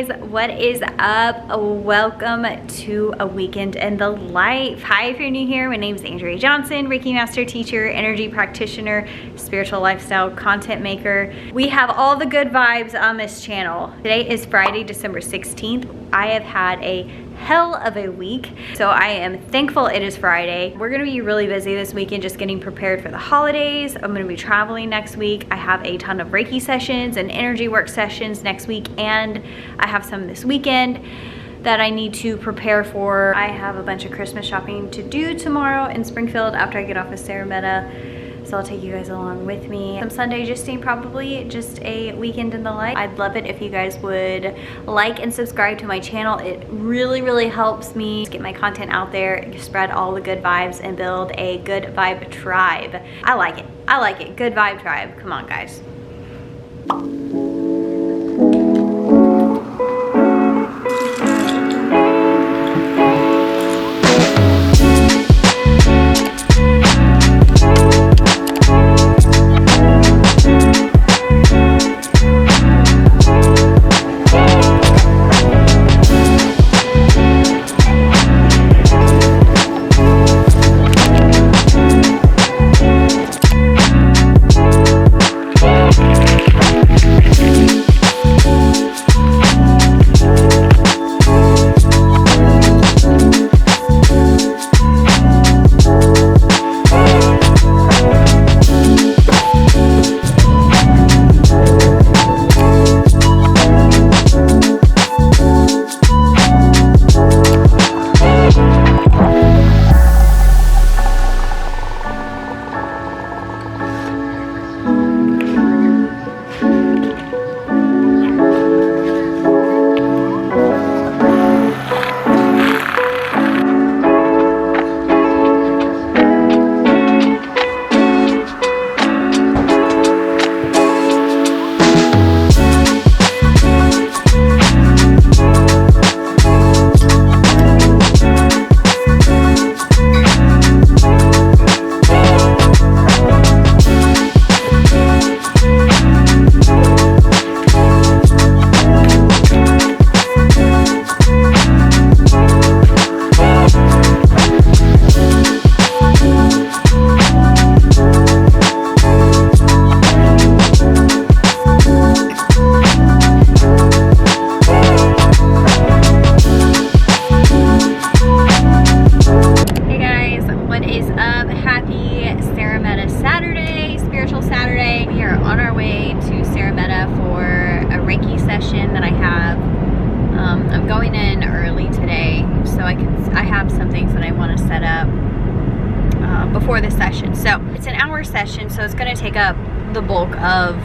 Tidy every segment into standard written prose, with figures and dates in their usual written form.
guys, what is up? Welcome to a weekend in the life. Hi, if you're new here, my name is Andrea Johnson, Reiki master teacher, energy practitioner, spiritual lifestyle content maker. We have all the good vibes on this channel. Today is Friday, December 16th. I have had a hell of a week, so I am thankful it is Friday. We're gonna be really busy this weekend just getting prepared for the holidays. I'm gonna be traveling next week. I have a ton of Reiki sessions and energy work sessions next week, and I have some this weekend that I need to prepare for. I have a bunch of Christmas shopping to do tomorrow in Springfield after I get off of Sarametta. So I'll take you guys along with me. Some Sunday GYSTing, probably just a weekend in the life. I'd love it if you guys would like and subscribe to my channel. It really helps me get my content out there, spread all the good vibes, and build a good vibe tribe. I like it, good vibe tribe. Come on, guys. Before the session. So it's an hour session, so it's going to take up the bulk of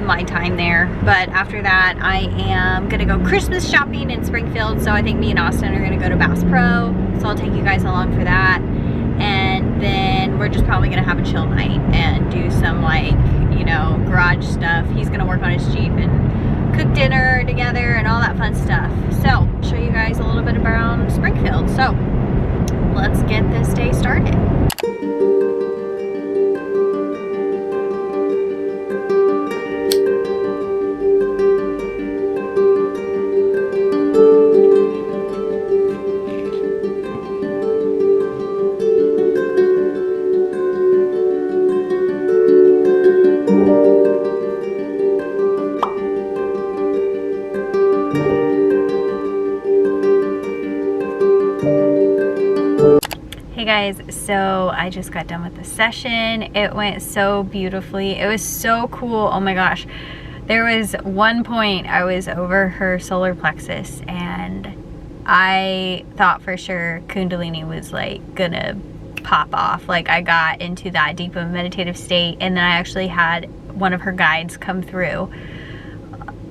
my time there. But after that, I am going to go Christmas shopping in Springfield. So I think me and Austin are going to go to Bass Pro. So I'll take you guys along for that. And then we're just probably going to have a chill night and do some, like, you know, garage stuff. He's going to work on his Jeep and cook dinner together and all that fun stuff. So I'll show you guys a little bit around Springfield. So let's get this day started. Guys, so I just got done with the session. It went so beautifully. It was so cool. Oh my gosh, there was one point I was over her solar plexus and I thought for sure Kundalini was like gonna pop off. Like, I got into that deep of a meditative state, and then I actually had one of her guides come through.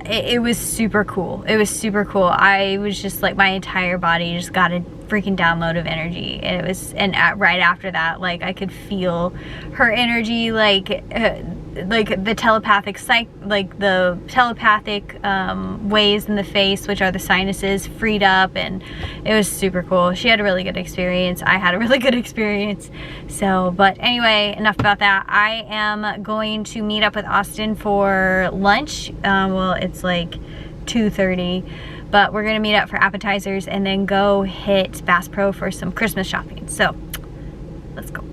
It was super cool. It was super cool. I was just like, my entire body just got a freaking download of energy, and it was, and right after that, like, I could feel her energy, like the telepathic waves in the face, which are the sinuses, freed up, and it was super cool. She had a really good experience. I had a really good experience. So, but anyway, enough about that. I am going to meet up with Austin for lunch. Well, it's like 2:30, but we're gonna meet up for appetizers and then go hit Bass Pro for some Christmas shopping. So let's go.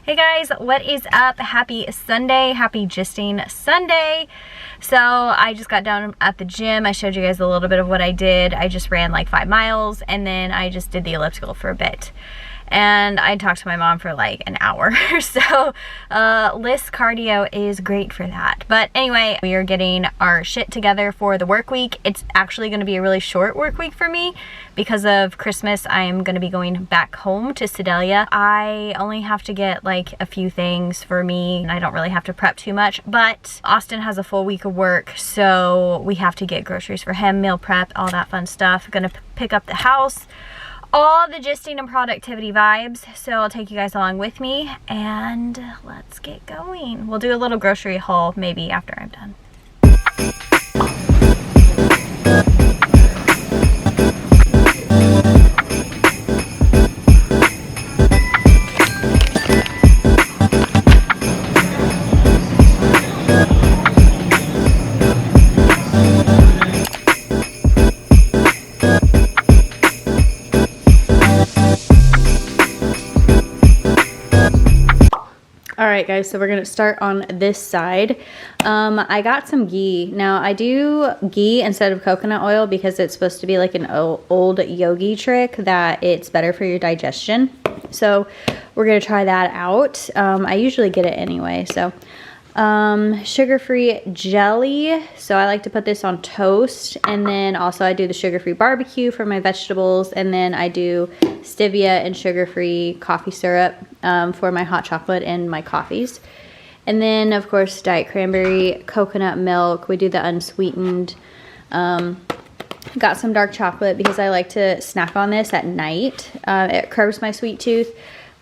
Hey guys, what is up? Happy Sunday, happy GYSTing Sunday. So I just got down at the gym. I showed you guys a little bit of what I did. I just ran like 5 miles and then I just did the elliptical for a bit. And I talked to my mom for like an hour. So list cardio is great for that. But anyway, we are getting our shit together for the work week. It's actually going to be a really short work week for me because of Christmas. I am going to be going back home to Sedalia. I only have to get like a few things for me and I don't really have to prep too much, but Austin has a full week of work, so we have to get groceries for him, meal prep, all that fun stuff. Gonna pick up the house, all the GYSTing and productivity vibes. So I'll take you guys along with me and let's get going. We'll do a little grocery haul maybe after I'm done. Alright guys, so we're going to start on this side. I got some ghee. Now I do ghee instead of coconut oil because it's supposed to be like an old yogi trick that it's better for your digestion. So we're going to try that out. I usually get it anyway. So sugar-free jelly. So I like to put this on toast, and then also I do the sugar-free barbecue for my vegetables, and then I do stevia and sugar-free coffee syrup for my hot chocolate and my coffees. And then of course diet cranberry, coconut milk. We do the unsweetened. Got some dark chocolate because I like to snack on this at night. It curbs my sweet tooth.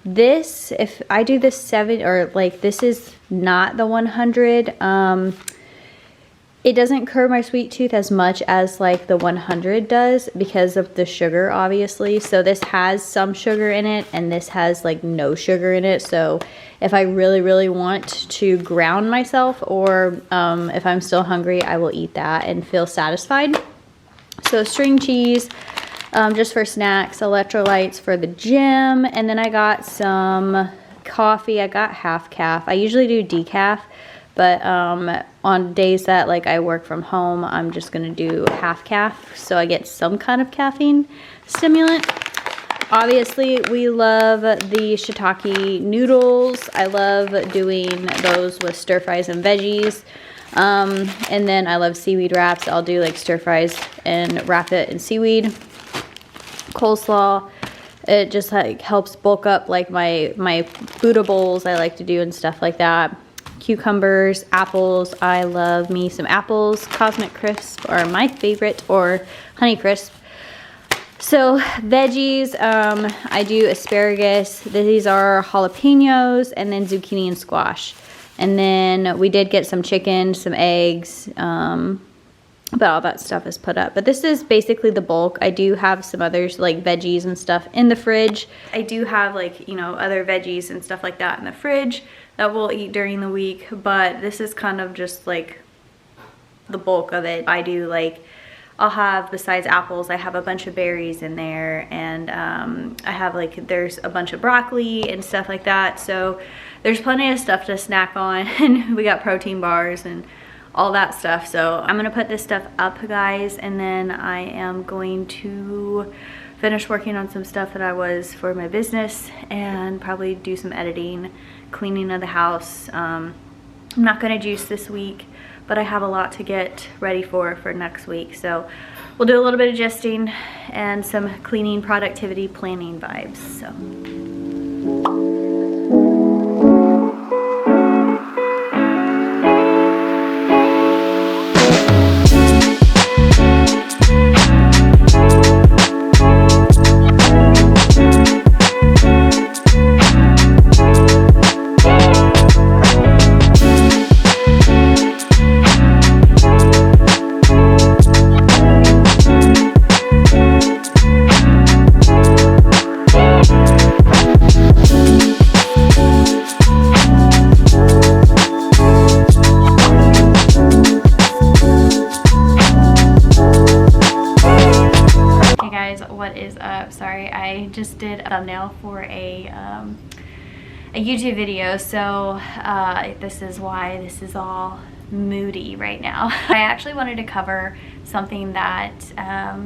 This, if I do this 7, or like this is not the 100, it doesn't curb my sweet tooth as much as like the 100 does because of the sugar, obviously. So this has some sugar in it and this has like no sugar in it. So if I really want to ground myself, or if I'm still hungry, I will eat that and feel satisfied. So string cheese, just for snacks, electrolytes for the gym, and then I got some coffee. I got half calf. I usually do decaf, but on days that like I work from home, I'm just gonna do half calf so I get some kind of caffeine stimulant. Obviously, we love the shiitake noodles. I love doing those with stir fries and veggies. And then I love seaweed wraps. I'll do like stir fries and wrap it in seaweed. Coleslaw, it just like helps bulk up like my Buddha bowls I like to do and stuff like that. Cucumbers, apples, I love me some apples. Cosmic Crisp are my favorite, or Honey Crisp. So veggies, I do asparagus. These are jalapenos, and then zucchini and squash. And then we did get some chicken, some eggs, but all that stuff is put up. But this is basically the bulk. I do have some others like veggies and stuff in the fridge. I do have like, you know, other veggies and stuff like that in the fridge that we'll eat during the week. But this is kind of just like the bulk of it. I do like I'll have, besides apples, I have a bunch of berries in there, and I have like, there's a bunch of broccoli and stuff like that. So there's plenty of stuff to snack on, and we got protein bars and all that stuff. So I'm gonna put this stuff up, guys, and then I am going to finish working on some stuff that I was for my business, and probably do some editing, cleaning of the house. I'm not gonna juice this week, but I have a lot to get ready for next week. So we'll do a little bit of GYSTing and some cleaning, productivity, planning vibes. So. What is up? Sorry, I just did a thumbnail for a YouTube video, so this is why this is all moody right now. I actually wanted to cover something that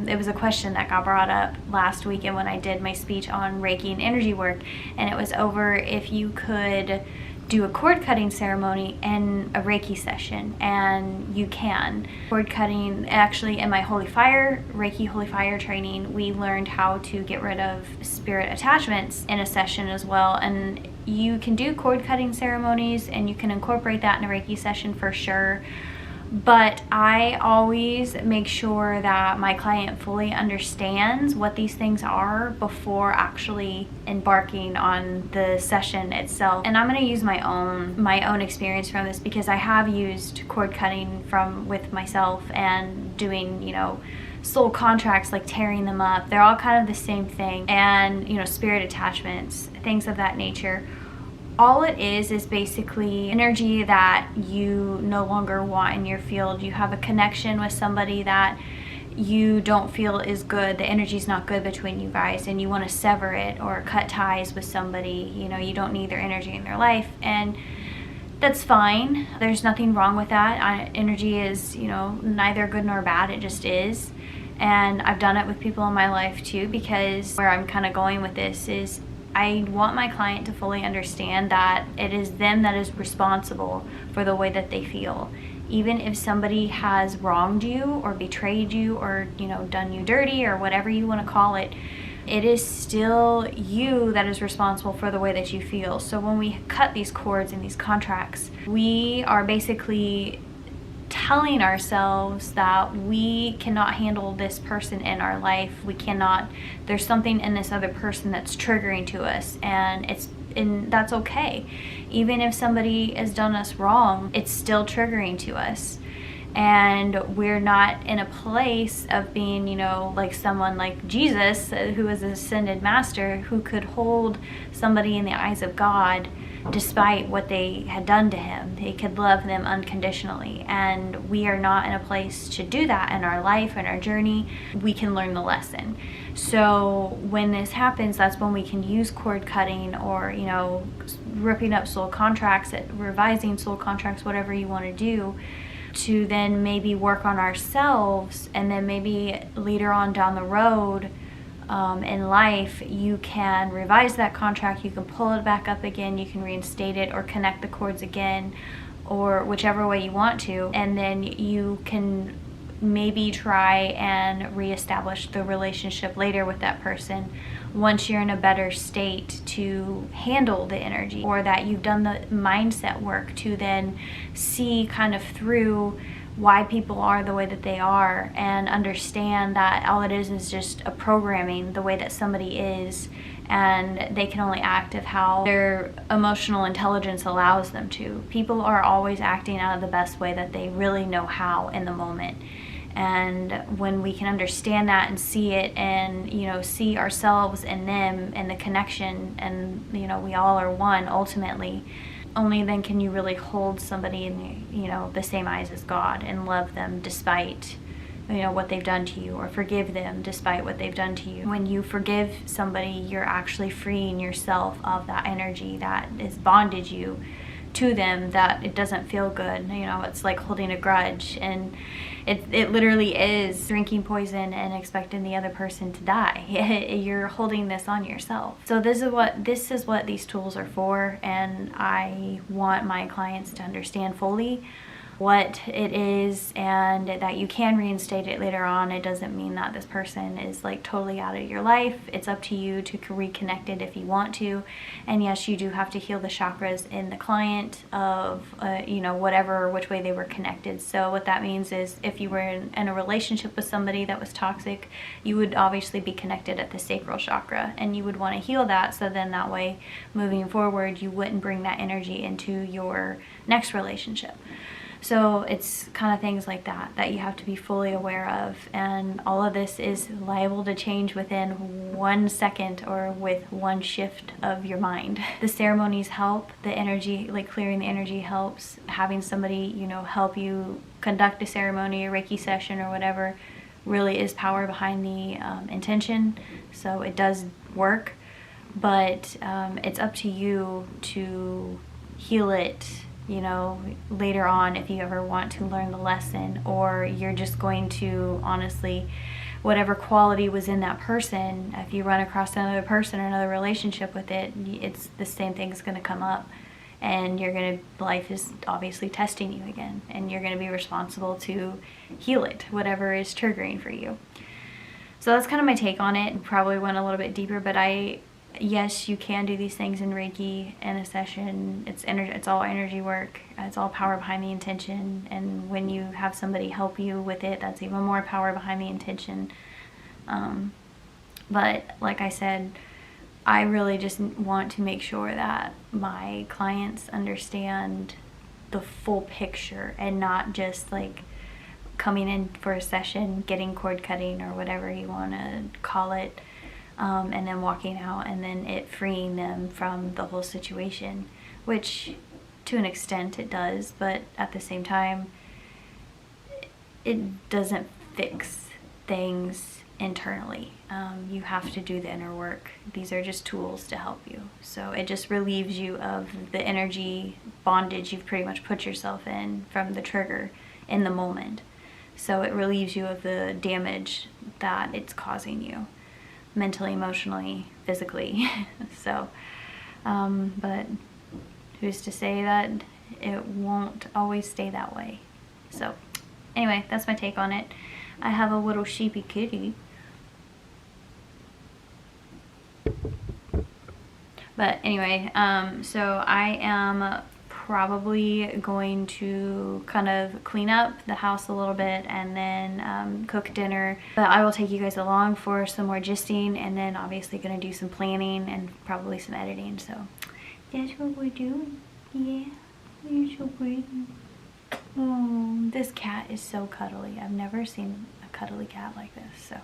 it was a question that got brought up last weekend when I did my speech on Reiki and energy work, and it was over if you could do a cord cutting ceremony in a Reiki session, and you can. Cord cutting, actually in my Holy Fire, Reiki Holy Fire training, we learned how to get rid of spirit attachments in a session as well, and you can do cord cutting ceremonies and you can incorporate that in a Reiki session for sure. But I always make sure that my client fully understands what these things are before actually embarking on the session itself. And I'm going to use my own experience from this, because I have used cord cutting with myself and doing, you know, soul contracts, like tearing them up. They're all kind of the same thing. And, you know, spirit attachments, things of that nature. All it is basically energy that you no longer want in your field. You have a connection with somebody that you don't feel is good. The energy's not good between you guys, and you want to sever it or cut ties with somebody. You know, you don't need their energy in their life, and that's fine. There's nothing wrong with that. Energy is, you know, neither good nor bad. It just is. And I've done it with people in my life too, because where I'm kind of going with this is I want my client to fully understand that it is them that is responsible for the way that they feel. Even if somebody has wronged you or betrayed you or, you know, done you dirty or whatever you want to call it, it is still you that is responsible for the way that you feel. So when we cut these cords and these contracts, we are basically telling ourselves that we cannot handle this person in our life. We cannot, there's something in this other person that's triggering to us, and that's okay. Even if somebody has done us wrong, it's still triggering to us. And we're not in a place of being, you know, like someone like Jesus, who is an ascended master, who could hold somebody in the eyes of God despite what they had done to him. They could love them unconditionally, and we are not in a place to do that in our life and our journey. We can learn the lesson. So when this happens, that's when we can use cord cutting, or, you know, ripping up soul contracts, revising soul contracts, whatever you want to do, to then maybe work on ourselves, and then maybe later on down the road in life, you can revise that contract, you can pull it back up again, you can reinstate it or connect the cords again, or whichever way you want to, and then you can maybe try and reestablish the relationship later with that person once you're in a better state to handle the energy, or that you've done the mindset work to then see kind of through why people are the way that they are, and understand that all it is just a programming, the way that somebody is, and they can only act of how their emotional intelligence allows them to. People are always acting out of the best way that they really know how in the moment. And when we can understand that and see it, and, you know, see ourselves and them and the connection, and, you know, we all are one ultimately, only then can you really hold somebody in, you know, the same eyes as God and love them despite what they've done to you, or forgive them despite what they've done to you. When you forgive somebody, you're actually freeing yourself of that energy that has bonded you to them, that it doesn't feel good. It's like holding a grudge, and it literally is drinking poison and expecting the other person to die. You're holding this on yourself. So this is what these tools are for, and I want my clients to understand fully what it is, and that you can reinstate it later on. It doesn't mean that this person is like totally out of your life. It's up to you to reconnect it if you want to. And yes, you do have to heal the chakras in the client of whatever, which way they were connected. So what that means is, if you were in a relationship with somebody that was toxic, you would obviously be connected at the sacral chakra, and you would want to heal that, so then that way moving forward you wouldn't bring that energy into your next relationship. So it's kind of things like that you have to be fully aware of, and all of this is liable to change within 1 second or with one shift of your mind. The ceremonies help, the energy, like clearing the energy helps, having somebody, help you conduct a ceremony, a Reiki session or whatever, really is power behind the intention. So it does work, but it's up to you to heal it later on, if you ever want to learn the lesson, or you're just going to, honestly, whatever quality was in that person, if you run across another person or another relationship with it, it's the same thing's going to come up, and life is obviously testing you again, and you're going to be responsible to heal it, whatever is triggering for you. So that's kind of my take on it. Probably went a little bit deeper, but yes, you can do these things in Reiki in a session. It's all energy work. It's all power behind the intention. And when you have somebody help you with it, that's even more power behind the intention. But like I said, I really just want to make sure that my clients understand the full picture, and not just like coming in for a session, getting cord cutting or whatever you want to call it, and then walking out, and then it freeing them from the whole situation, which to an extent it does, but at the same time it doesn't fix things internally. You have to do the inner work. These are just tools to help you. So it just relieves you of the energy bondage you've pretty much put yourself in from the trigger in the moment. So it relieves you of the damage that it's causing you, mentally, emotionally, physically. So, but who's to say that it won't always stay that way? So, anyway, that's my take on it. I have a little sheepy kitty. But anyway, so I am probably going to kind of clean up the house a little bit, and then cook dinner. But I will take you guys along for some more gisting, and then obviously going to do some planning and probably some editing. So that's what we're doing. Yeah, you're so pretty. Oh, this cat is so cuddly. I've never seen a cuddly cat like this. So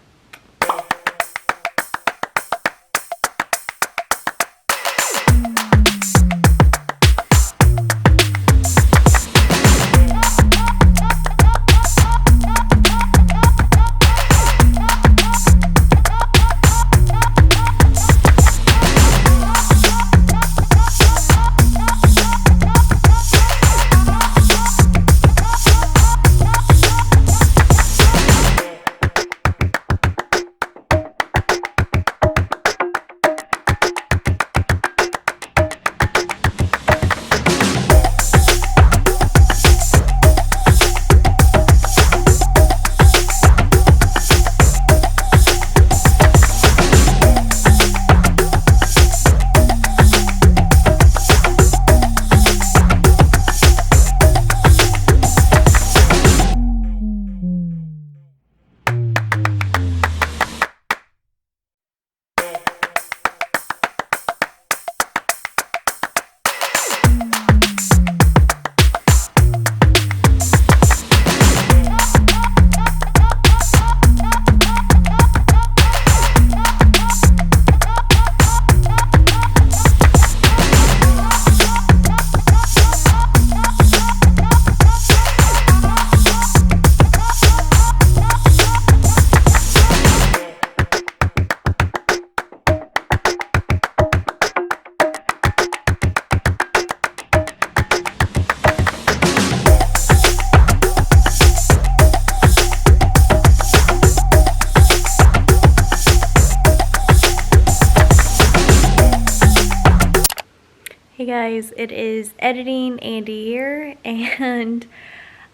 Hey guys, it is editing Andy here, and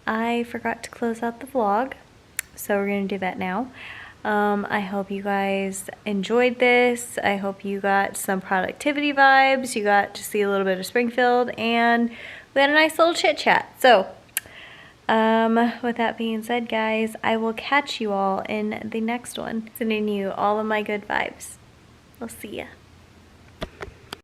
I forgot to close out the vlog, so we're gonna do that now. I hope you guys enjoyed this. I hope you got some productivity vibes. You got to see a little bit of Springfield, and we had a nice little chit chat. So, with that being said, guys, I will catch you all in the next one. Sending you all of my good vibes. We'll see ya.